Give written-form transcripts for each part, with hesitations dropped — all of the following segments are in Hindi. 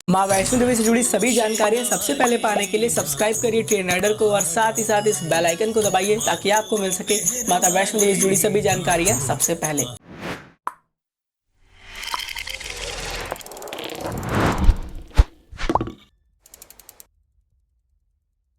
माँ वैष्णो देवी से जुड़ी सभी जानकारियाँ सबसे पहले पाने के लिए सब्सक्राइब करिए ट्रेन राइडर को और साथ ही साथ इस बेल आइकन को दबाइए ताकि आपको मिल सके माता वैष्णो देवी से जुड़ी सभी जानकारियाँ सबसे पहले।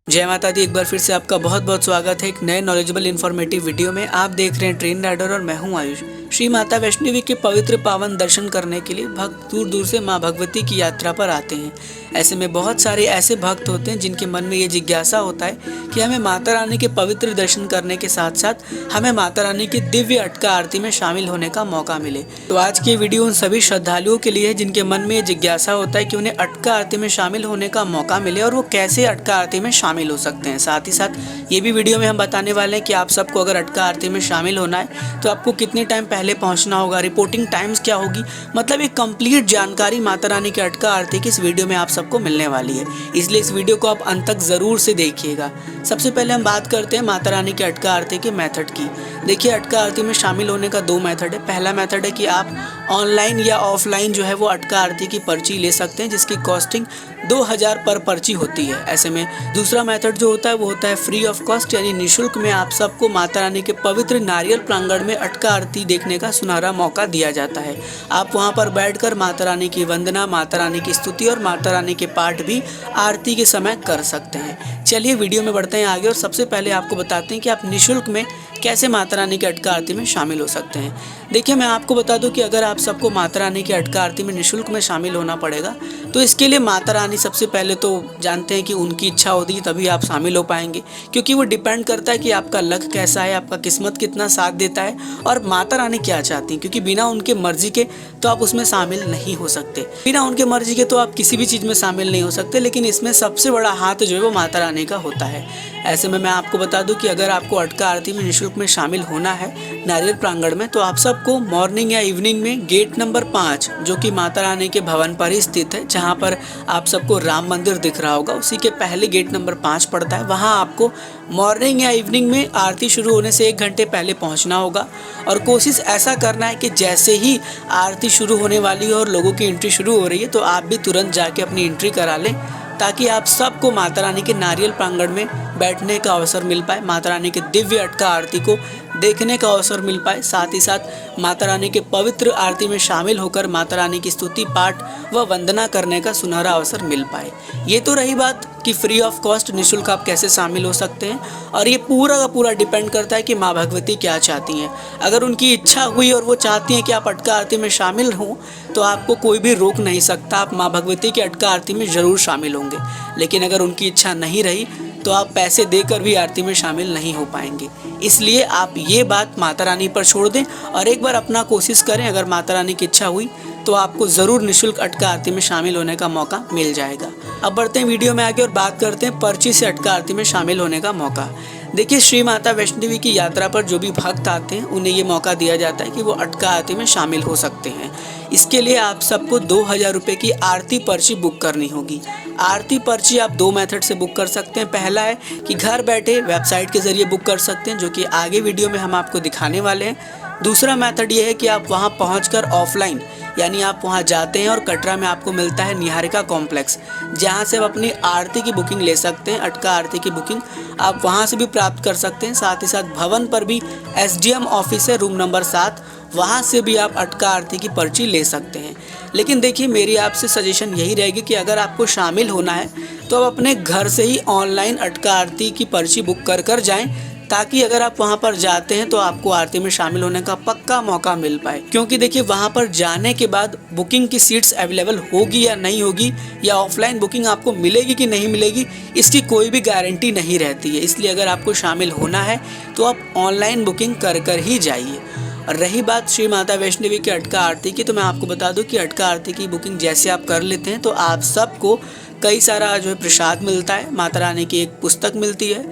जय माता दी। एक बार फिर से आपका बहुत बहुत स्वागत है एक नए नॉलेजेबल इन्फॉर्मेटिव वीडियो में। आप देख रहे हैं ट्रेन राइडर और मैं हूं आयुष। श्री माता वैष्णो देवी के पवित्र पावन दर्शन करने के लिए भक्त दूर दूर से मां भगवती की यात्रा पर आते हैं। ऐसे में बहुत सारे ऐसे भक्त होते हैं जिनके मन में ये जिज्ञासा होता है कि हमें माता रानी के पवित्र दर्शन करने के साथ साथ हमें माता रानी की दिव्य अटका आरती में शामिल होने का मौका मिले। तो आज की वीडियो उन सभी श्रद्धालुओं के लिए है जिनके मन में ये जिज्ञासा होता है कि उन्हें अटका आरती में शामिल होने का मौका मिले और वो कैसे अटका आरती में शामिल हो सकते हैं। साथ ही साथ ये भी वीडियो में हम बताने वाले हैं कि आप सबको अगर अटका आरती में शामिल होना है तो आपको कितने टाइम पहले पहुंचना होगा, रिपोर्टिंग टाइम्स क्या होगी, मतलब एक कंप्लीट जानकारी माता रानी की अटका आरती की इस वीडियो में आप सबको मिलने वाली है। इसलिए इस वीडियो को आप अंत तक जरूर से देखिएगा। सबसे पहले हम बात करते हैं माता रानी की अटका आरती के मेथड की। देखिए, अटका आरती में शामिल होने का दो मेथड है। पहला मेथड है कि आप ऑनलाइन या ऑफलाइन जो है वो अटका आरती की पर्ची ले सकते हैं जिसकी कॉस्टिंग 2000 पर पर्ची होती है। ऐसे में दूसरा मेथड जो होता है वो होता है फ्री ऑफ कॉस्ट, यानी निःशुल्क में आप सबको माता रानी के पवित्र नारियल प्रांगण में अटका आरती देखने का सुनहरा मौका दिया जाता है। आप वहां पर बैठकर माता रानी की वंदना, माता रानी की स्तुति और माता रानी के पाठ भी आरती के समय कर सकते हैं। चलिए वीडियो में बढ़ते हैं आगे और सबसे पहले आपको बताते हैं कि आप निःशुल्क में कैसे माता रानी की अटका आरती में शामिल हो सकते हैं। देखिए, मैं आपको बता दूं कि अगर आप सबको माता रानी की अटका आरती में निःशुल्क में शामिल होना पड़ेगा तो इसके लिए माता रानी सबसे पहले तो जानते हैं कि उनकी इच्छा होगी तभी आप शामिल हो पाएंगे, क्योंकि वो डिपेंड करता है कि आपका लक कैसा है, आपका किस्मत कितना साथ देता है और माता रानी क्या चाहती हैं। क्योंकि बिना उनके मर्जी के तो आप उसमें शामिल नहीं हो सकते, बिना उनके मर्जी के तो आप किसी भी चीज़ में शामिल नहीं हो सकते, लेकिन इसमें सबसे बड़ा हाथ जो है वो माता रानी का होता है। ऐसे में मैं आपको बता दूं कि अगर आपको अटका आरती में निःशुल्क में शामिल होना है नारियल प्रांगण में तो आप सबको मॉर्निंग या इवनिंग में गेट नंबर 5 जो कि माता रानी के भवन पर ही स्थित है, जहां पर आप सबको राम मंदिर दिख रहा होगा, उसी के पहले गेट नंबर 5 पड़ता है। वहां आपको मॉर्निंग या इवनिंग में आरती शुरू होने से 1 घंटे पहले पहुंचना होगा और कोशिश ऐसा करना है कि जैसे ही आरती शुरू होने वाली है और लोगों की एंट्री शुरू हो रही है तो आप भी तुरंत जाके अपनी एंट्री करा लें, ताकि आप सबको माता रानी के नारियल प्रांगण में बैठने का अवसर मिल पाए, माता रानी के दिव्य अटका आरती को देखने का अवसर मिल पाए, साथ ही साथ माता रानी के पवित्र आरती में शामिल होकर माता रानी की स्तुति पाठ व वंदना करने का सुनहरा अवसर मिल पाए। ये तो रही बात कि फ्री ऑफ कॉस्ट निःशुल्क आप कैसे शामिल हो सकते हैं, और ये पूरा का पूरा डिपेंड करता है कि माँ भगवती क्या चाहती हैं। अगर उनकी इच्छा हुई और वो चाहती हैं कि आप अटका आरती में शामिल हों तो आपको कोई भी रोक नहीं सकता, आप माँ भगवती की अटका आरती में ज़रूर शामिल होंगे। लेकिन अगर उनकी इच्छा नहीं रही तो आप पैसे देकर भी आरती में शामिल नहीं हो पाएंगे। इसलिए आप ये बात माता रानी पर छोड़ दें और एक बार अपना कोशिश करें। अगर माता रानी की इच्छा हुई तो आपको ज़रूर निःशुल्क अटका आरती में शामिल होने का मौका मिल जाएगा। अब बढ़ते हैं वीडियो में आगे और बात करते हैं पर्ची से अटका आरती में शामिल होने का मौका। देखिए, श्री माता वैष्णो देवी की यात्रा पर जो भी भक्त आते हैं उन्हें ये मौका दिया जाता है कि वो अटका आरती में शामिल हो सकते हैं। इसके लिए आप सबको 2000 रुपये की आरती पर्ची बुक करनी होगी। आरती पर्ची आप दो मेथड से बुक कर सकते हैं। पहला है कि घर बैठे वेबसाइट के ज़रिए बुक कर सकते हैं, जो कि आगे वीडियो में हम आपको दिखाने वाले हैं। दूसरा मेथड ये है कि आप वहाँ पहुँचकर ऑफलाइन, यानी आप वहाँ जाते हैं और कटरा में आपको मिलता है निहारिका कॉम्प्लेक्स, जहाँ से आप अपनी आरती की बुकिंग ले सकते हैं। अटका आरती की बुकिंग आप वहाँ से भी प्राप्त कर सकते हैं। साथ ही साथ भवन पर भी एसडीएम ऑफिस है, रूम नंबर 7, वहाँ से भी आप अटका आरती की पर्ची ले सकते हैं। लेकिन देखिए, मेरी आपसे सजेशन यही रहेगी कि अगर आपको शामिल होना है तो आप अपने घर से ही ऑनलाइन अटका आरती की पर्ची बुक कर जाएं, ताकि अगर आप वहां पर जाते हैं तो आपको आरती में शामिल होने का पक्का मौका मिल पाए। क्योंकि देखिए, वहां पर जाने के बाद बुकिंग की सीट्स अवेलेबल होगी या नहीं होगी, या ऑफलाइन बुकिंग आपको मिलेगी कि नहीं मिलेगी, इसकी कोई भी गारंटी नहीं रहती है। इसलिए अगर आपको शामिल होना है तो आप ऑनलाइन बुकिंग कर ही जाइए। और रही बात श्री माता वैष्णो देवी की अटका आरती की, तो मैं आपको बता दूं कि अटका आरती की बुकिंग जैसे आप कर लेते हैं तो आप सबको कई सारा जो है प्रसाद मिलता है। माता रानी की एक पुस्तक मिलती है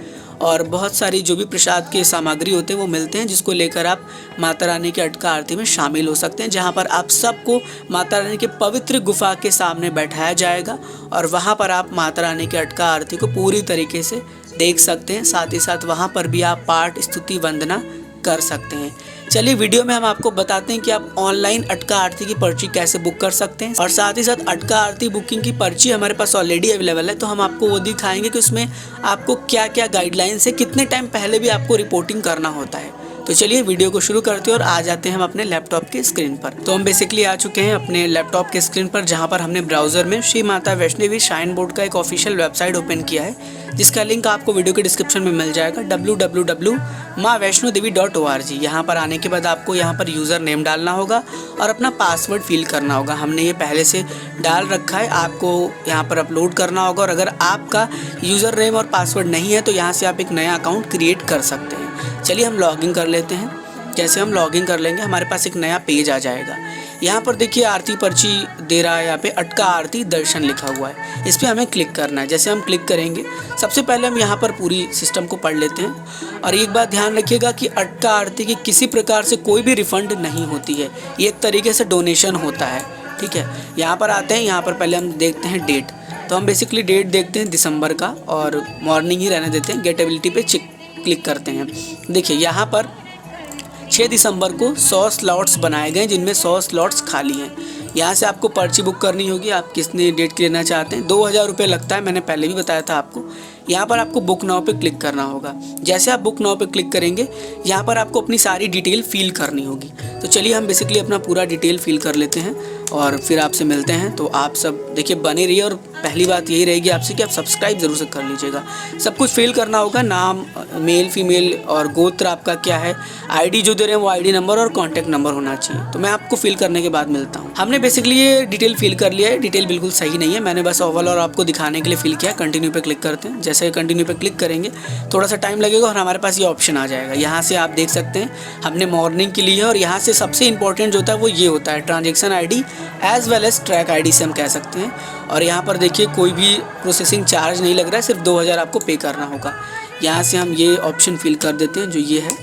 और बहुत सारी जो भी प्रसाद के सामग्री होते हैं वो मिलते हैं, जिसको लेकर आप माता रानी की अटका आरती में शामिल हो सकते हैं, जहां पर आप सबको माता रानी के पवित्र गुफा के सामने बैठाया जाएगा और वहां पर आप माता रानी की अटका आरती को पूरी तरीके से देख सकते हैं। साथ ही साथ वहां पर भी आप पाठ, स्तुति, वंदना कर सकते हैं। चलिए वीडियो में हम आपको बताते हैं कि आप ऑनलाइन अटका आरती की पर्ची कैसे बुक कर सकते हैं, और साथ ही साथ अटका आरती बुकिंग की पर्ची हमारे पास ऑलरेडी अवेलेबल है, तो हम आपको वो दिखाएंगे कि उसमें आपको क्या क्या गाइडलाइंस है, कितने टाइम पहले भी आपको रिपोर्टिंग करना होता है। तो चलिए वीडियो को शुरू करते हैं और आ जाते हैं हम अपने लैपटॉप के स्क्रीन पर। तो हम बेसिकली आ चुके हैं अपने लैपटॉप के स्क्रीन पर, जहां पर हमने ब्राउजर में श्री माता वैष्णवी श्राइन बोर्ड का एक ऑफिशियल वेबसाइट ओपन किया है, जिसका लिंक आपको वीडियो के डिस्क्रिप्शन में मिल जाएगा, www.maavaishnodevi.org। यहाँ पर आने के बाद आपको यहाँ पर यूज़र नेम डालना होगा और अपना पासवर्ड फिल करना होगा। हमने ये पहले से डाल रखा है, आपको यहाँ पर अपलोड करना होगा, और अगर आपका यूज़र नेम और पासवर्ड नहीं है तो यहाँ से आप एक नया अकाउंट क्रिएट कर सकते हैं। चलिए हम लॉगिन कर लेते हैं। जैसे हम लॉगिन कर लेंगे हमारे पास एक नया पेज आ जाएगा। यहाँ पर देखिए आरती पर्ची दे रहा है, यहाँ पे अटका आरती दर्शन लिखा हुआ है, इस पर हमें क्लिक करना है। जैसे हम क्लिक करेंगे सबसे पहले हम यहाँ पर पूरी सिस्टम को पढ़ लेते हैं। और एक बात ध्यान रखिएगा कि अटका आरती की किसी प्रकार से कोई भी रिफंड नहीं होती है, ये एक तरीके से डोनेशन होता है, ठीक है। यहाँ पर आते हैं, यहाँ पर पहले हम देखते हैं डेट। तो हम बेसिकली डेट देखते हैं दिसंबर का, और मॉर्निंग ही रहने देते हैं। गेटेबिलिटी पे क्लिक करते हैं। देखिए यहाँ पर 6 दिसंबर को 100 स्लॉट्स बनाए गए, जिनमें 100 स्लॉट्स खाली हैं। यहाँ से आपको पर्ची बुक करनी होगी, आप कितने डेट की लेना चाहते हैं। 2000 रुपये लगता है, मैंने पहले भी बताया था आपको। यहाँ पर आपको बुक नाउ पे क्लिक करना होगा। जैसे आप बुक नाउ पे क्लिक करेंगे यहाँ पर आपको अपनी सारी डिटेल फिल करनी होगी। तो चलिए हम बेसिकली अपना पूरा डिटेल फिल कर लेते हैं और फिर आपसे मिलते हैं। तो आप सब देखिए बने रहिए, और पहली बात यही रहेगी आपसे कि आप सब्सक्राइब ज़रूर से कर लीजिएगा। सब कुछ फिल करना होगा, नाम, मेल फीमेल और गोत्र आपका क्या है, आईडी जो दे रहे हैं वो आईडी नंबर और कॉन्टैक्ट नंबर होना चाहिए। तो मैं आपको फिल करने के बाद मिलता हूँ। हमने बेसिकली ये डिटेल फिल कर लिया है। डिटेल बिल्कुल सही नहीं है, मैंने बस ओवल और आपको दिखाने के लिए फिल किया है। कंटिन्यू पे क्लिक करते हैं। जैसे कंटिन्यू पे क्लिक करेंगे थोड़ा सा टाइम लगेगा और हमारे पास ये ऑप्शन आ जाएगा। यहाँ से आप देख सकते हैं हमने मॉर्निंग के लिए है, और यहाँ से सबसे इंपॉर्टेंट जो होता है वो ये होता है transaction ID as well as track ID से हम कह सकते हैं। और यहाँ पर देखिए कोई भी प्रोसेसिंग चार्ज नहीं लग रहा है, सिर्फ 2000 आपको पे करना होगा। यहाँ से हम ये ऑप्शन फिल कर देते हैं जो ये है।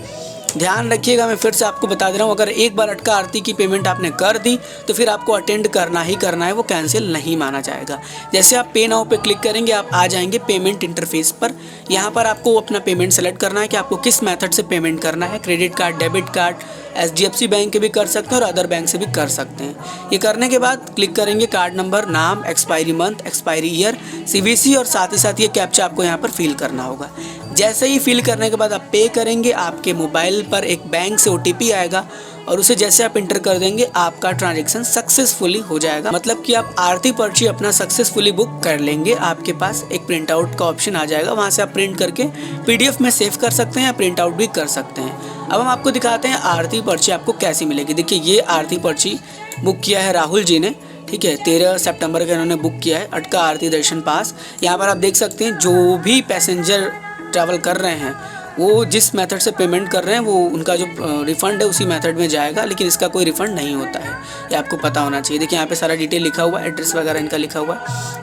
ध्यान रखिएगा, मैं फिर से आपको बता दे रहा हूँ, अगर एक बार अटका आरती की पेमेंट आपने कर दी तो फिर आपको अटेंड करना ही करना है, वो कैंसिल नहीं माना जाएगा। जैसे आप पे नाउ पे क्लिक करेंगे आप आ जाएंगे पेमेंट इंटरफेस पर। यहाँ पर आपको अपना पेमेंट सेलेक्ट करना है कि आपको किस मेथड से पेमेंट करना है। Credit card, debit card, HDFC bank के भी कर सकते हैं और अदर बैंक से भी कर सकते हैं। ये करने के बाद क्लिक करेंगे कार्ड नंबर, नाम, expiry month, expiry year, CVC, और साथ ही साथ ये कैप्चा आपको यहाँ पर फिल करना होगा। जैसे ही फिल करने के बाद आप पे करेंगे, आपके मोबाइल पर एक बैंक से OTP आएगा, और उसे जैसे आप इंटर कर देंगे आपका ट्रांजैक्शन सक्सेसफुली हो जाएगा। मतलब कि आप आरती पर्ची अपना सक्सेसफुली बुक कर लेंगे। आपके पास एक प्रिंट आउट का ऑप्शन आ जाएगा, वहाँ से आप प्रिंट करके PDF में सेव कर सकते हैं या प्रिंट आउट भी कर सकते हैं। अब हम आपको दिखाते हैं आरती पर्ची आपको कैसी मिलेगी। देखिए ये आरती पर्ची बुक किया है राहुल जी ने, ठीक है, 13 सितंबर का इन्होंने बुक किया है, अटका आरती दर्शन पास। यहाँ पर आप देख सकते हैं जो भी पैसेंजर ट्रैवल कर रहे हैं वो जिस मेथड से पेमेंट कर रहे हैं वो उनका जो रिफ़ंड है उसी मेथड में जाएगा, लेकिन इसका कोई रिफ़ंड नहीं होता है, ये आपको पता होना चाहिए। देखिए यहाँ पे सारा डिटेल लिखा हुआ है, एड्रेस वगैरह इनका लिखा हुआ है।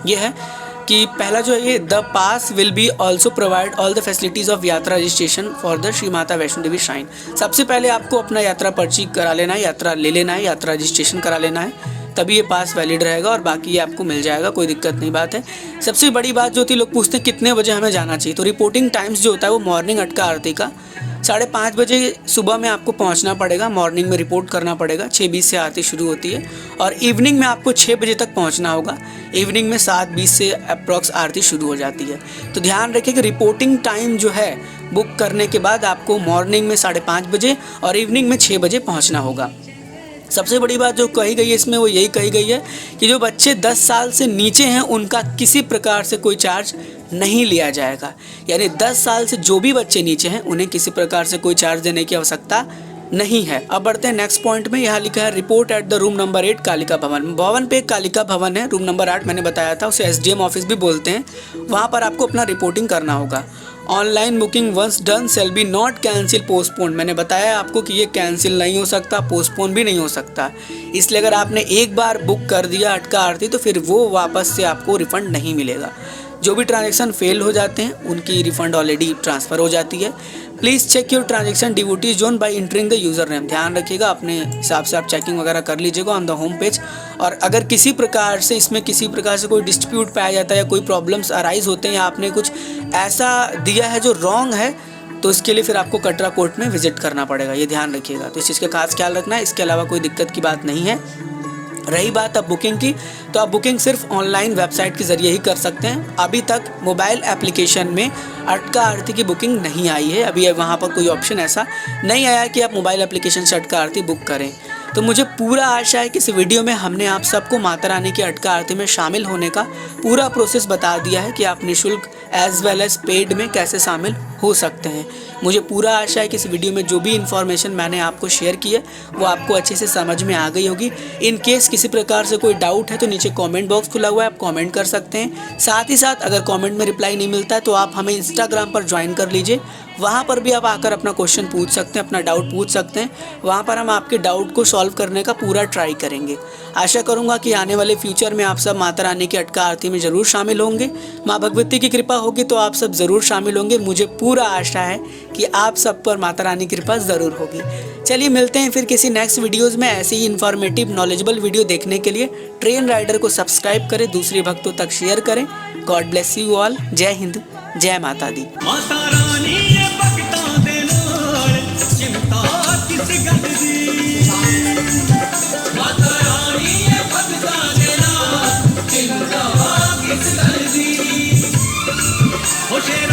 ये है कि पहला जो है ये the pass will be also provide all the facilities of यात्रा registration for the Shri Mata Vaishno Devi shrine. सबसे पहले आपको अपना यात्रा पर्ची करा लेना है, यात्रा ले लेना है, यात्रा रजिस्ट्रेशन करा लेना है, तभी ये पास वैलिड रहेगा, और बाकी ये आपको मिल जाएगा, कोई दिक्कत नहीं बात है। सबसे बड़ी बात जो होती है, लोग पूछते हैं कितने बजे हमें जाना चाहिए, तो रिपोर्टिंग टाइम्स जो होता है वो मॉर्निंग अटका आरती का 5:30 बजे सुबह में आपको पहुंचना पड़ेगा। मॉर्निंग में रिपोर्ट करना पड़ेगा, 6:20 से आरती शुरू होती है, और इवनिंग में आपको 6 बजे तक पहुंचना होगा। इवनिंग में 7:20 से अप्रॉक्स आरती शुरू हो जाती है। तो ध्यान रखिए कि रिपोर्टिंग टाइम जो है बुक करने के बाद आपको मॉर्निंग में 5:30 बजे और इवनिंग में 6 बजे पहुँचना होगा। सबसे बड़ी बात जो कही गई है इसमें वो यही कही गई है कि जो बच्चे 10 साल से नीचे हैं उनका किसी प्रकार से कोई चार्ज नहीं लिया जाएगा। यानी 10 साल से जो भी बच्चे नीचे हैं उन्हें किसी प्रकार से कोई चार्ज देने की आवश्यकता नहीं है। अब बढ़ते हैं नेक्स्ट पॉइंट में। यहाँ लिखा है report at the room number 8 Kalika भवन। भवन पे एक कालिका भवन है, रूम नंबर 8 मैंने बताया था, उसे SDM ऑफिस भी बोलते हैं। वहाँ पर आपको अपना रिपोर्टिंग करना होगा। Online booking once done shall be not cancel postpone. मैंने बताया आपको कि ये कैंसिल नहीं हो सकता, पोस्टपोन भी नहीं हो सकता। इसलिए अगर आपने एक बार बुक कर दिया अटका आरती तो फिर वो वापस से आपको रिफ़ंड नहीं मिलेगा। जो भी ट्रांजैक्शन फेल हो जाते हैं उनकी रिफ़ंड ऑलरेडी ट्रांसफ़र हो जाती है। प्लीज़ चेक योर ट्रांजैक्शन डिवोटी जोन by entering the user name. ध्यान रखिएगा, अपने हिसाब से आप चेकिंग वगैरह कर लीजिएगा ऑन द होम पेज। और अगर किसी प्रकार से इसमें किसी प्रकार से कोई डिस्प्यूट पाया जाता है या कोई प्रॉब्लम्स अराइज होते हैं या आपने कुछ ऐसा दिया है जो रॉन्ग है तो उसके लिए फिर आपको कटरा कोर्ट में विजिट करना पड़ेगा, ये ध्यान रखिएगा। तो इस चीज़ का खास ख्याल रखना है, इसके अलावा कोई दिक्कत की बात नहीं है। रही बात अब बुकिंग की, तो आप बुकिंग सिर्फ ऑनलाइन वेबसाइट के ज़रिए ही कर सकते हैं। अभी तक मोबाइल एप्लीकेशन में अटका आरती की बुकिंग नहीं आई है, अभी वहाँ पर कोई ऑप्शन ऐसा नहीं आया कि आप मोबाइल एप्लीकेशन से अटका आरती बुक करें। तो मुझे पूरा आशा है कि इस वीडियो में हमने आप सबको माता रानी की अटका आरती में शामिल होने का पूरा प्रोसेस बता दिया है कि आप निःशुल्क एज वेल एज पेड में कैसे शामिल हो सकते हैं। मुझे पूरा आशा है कि इस वीडियो में जो भी इन्फॉर्मेशन मैंने आपको शेयर की है वो आपको अच्छे से समझ में आ गई होगी। इन केस किसी प्रकार से कोई डाउट है तो नीचे कमेंट बॉक्स खुला हुआ है, आप कमेंट कर सकते हैं। साथ ही साथ अगर कमेंट में रिप्लाई नहीं मिलता है तो आप हमें इंस्टाग्राम पर ज्वाइन कर लीजिए, वहाँ पर भी आप आकर अपना क्वेश्चन पूछ सकते हैं, अपना डाउट पूछ सकते हैं। वहाँ पर हम आपके डाउट को सॉल्व करने का पूरा ट्राई करेंगे। आशा करूँगा कि आने वाले फ्यूचर में आप सब माता रानी की अटका आरती में ज़रूर शामिल होंगे। माँ भगवती की कृपा होगी तो आप सब ज़रूर शामिल होंगे। मुझे पूरा आशा है कि आप सब पर माता रानी की कृपा ज़रूर होगी। चलिए मिलते हैं फिर किसी नेक्स्ट वीडियोज़ में। ऐसे ही इन्फॉर्मेटिव नॉलेजेबल वीडियो देखने के लिए ट्रेन राइडर को सब्सक्राइब करें, दूसरे भक्तों तक शेयर करें। God bless you all. जय हिंद, जय माता दी। माता रानी ये भगतां दे नाल चिंता किस गल दी। माता रानी ये भगतां दे नाल चिंता किस गल दी। ओ शेर